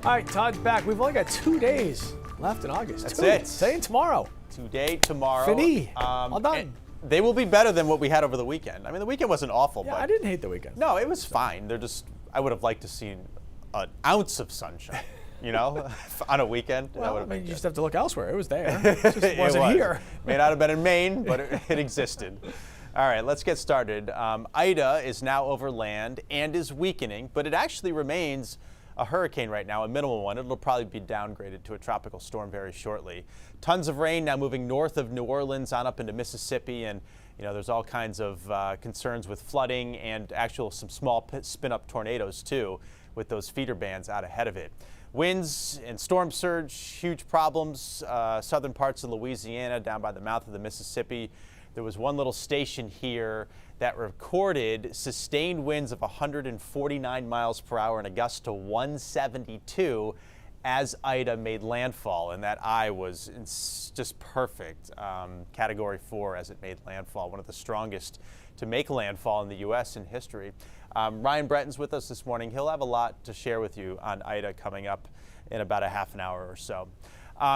All right, Todd's back. We've only got 2 days left in August. That's it. Today and tomorrow. Today, tomorrow. Fini. All done. They will be better than what we had over the weekend. I mean, the weekend wasn't awful, Yeah, but I didn't hate the weekend. no, it was fine. I would have liked to see an ounce of sunshine, you know, on a weekend. That Well, would I have mean, been you good. just have to look elsewhere. It was there. It just It wasn't was. here. May not have been in Maine, but it existed. All right, let's get started. Ida is now over land and is weakening, but it actually remains a hurricane right now, a minimal one. It'll probably be downgraded to a tropical storm very shortly. Tons of rain now moving north of New Orleans on up into Mississippi, and you know there's all kinds of concerns with flooding and some small spin-up tornadoes too, with those feeder bands out ahead of it. Winds and storm surge, huge problems. Southern parts of Louisiana, down by the mouth of the Mississippi. There was one little station here that recorded sustained winds of 149 miles per hour and a gust to 172 as Ida made landfall, and that eye was just perfect. Category 4 as it made landfall, one of the strongest to make landfall in the U.S. in history. Ryan Bretton's with us this morning. He'll have a lot to share with you on Ida coming up in about a half an hour or so.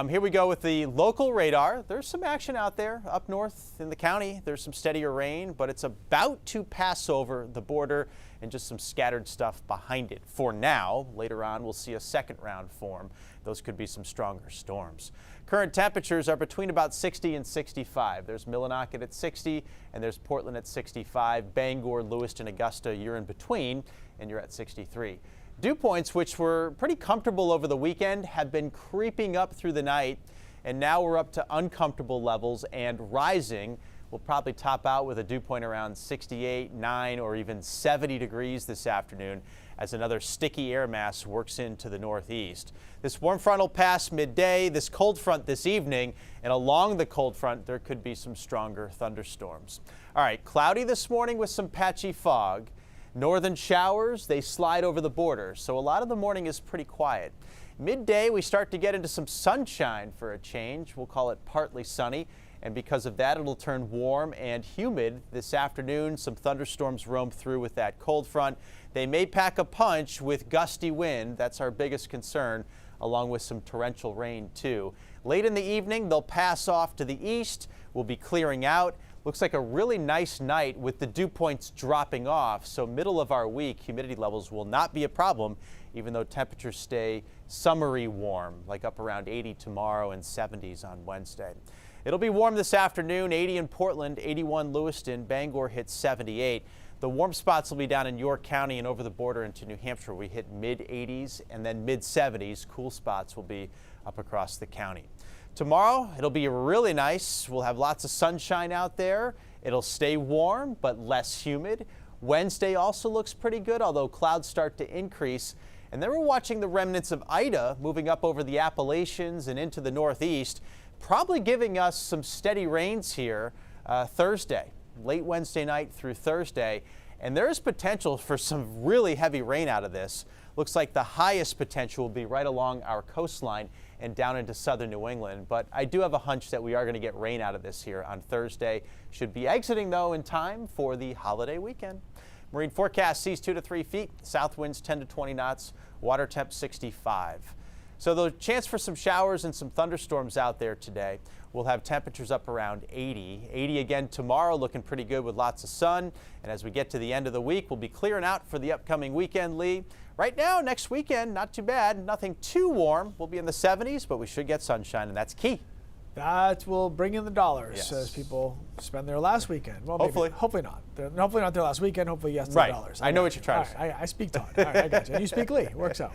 Here we go with the local radar. There's some action out there up north in the county. There's some steadier rain, but it's about to pass over the border and just some scattered stuff behind it. For now, later on, we'll see a second round form. Those could be some stronger storms. Current temperatures are between about 60 and 65. There's Millinocket at 60 and there's Portland at 65. Bangor, Lewiston, Augusta, you're in between and you're at 63. Dew points, which were pretty comfortable over the weekend, have been creeping up through the night, and now we're up to uncomfortable levels and rising. We'll probably top out with a dew point around 68, 9, or even 70 degrees this afternoon as another sticky air mass works into the northeast. This warm front will pass midday, this cold front this evening, and along the cold front there could be some stronger thunderstorms. All right, cloudy this morning with some patchy fog. Northern showers, they slide over the border, so a lot of the morning is pretty quiet. Midday, we start to get into some sunshine for a change. We'll call it partly sunny, and because of that, it'll turn warm and humid this afternoon. Some thunderstorms roam through with that cold front. They may pack a punch with gusty wind. That's our biggest concern, along with some torrential rain, too. Late in the evening, they'll pass off to the east. We'll be clearing out. Looks like a really nice night with the dew points dropping off. So middle of our week, humidity levels will not be a problem, even though temperatures stay summery warm, like up around 80 tomorrow and 70s on Wednesday. It'll be warm this afternoon, 80 in Portland, 81 Lewiston, Bangor hits 78. The warm spots will be down in York County and over the border into New Hampshire. We hit mid-80s and then mid-70s. Cool spots will be up across the county. Tomorrow, it'll be really nice. We'll have lots of sunshine out there. It'll stay warm, but less humid. Wednesday also looks pretty good, although clouds start to increase. And then we're watching the remnants of Ida moving up over the Appalachians and into the northeast, probably giving us some steady rains here Thursday, late Wednesday night through Thursday. And there is potential for some really heavy rain out of this. Looks like the highest potential will be right along our coastline and down into southern New England. But I do have a hunch that we are going to get rain out of this here on Thursday. Should be exiting, though, in time for the holiday weekend. Marine forecast seas 2 to 3 feet, south winds 10 to 20 knots, water temp 65. So the chance for some showers and some thunderstorms out there today. We'll have temperatures up around 80. 80 again tomorrow, looking pretty good with lots of sun. And as we get to the end of the week, we'll be clearing out for the upcoming weekend, Lee. Right now, next weekend, not too bad. Nothing too warm. We'll be in the 70s, but we should get sunshine, and that's key. That will bring in the dollars Yes. as people spend their last weekend. Well, Hopefully. hopefully not. Hopefully not their last weekend. Hopefully, yes, the right. dollars. I know what you're trying to say. I speak Todd. All right, I got you. And you speak Lee. Works out.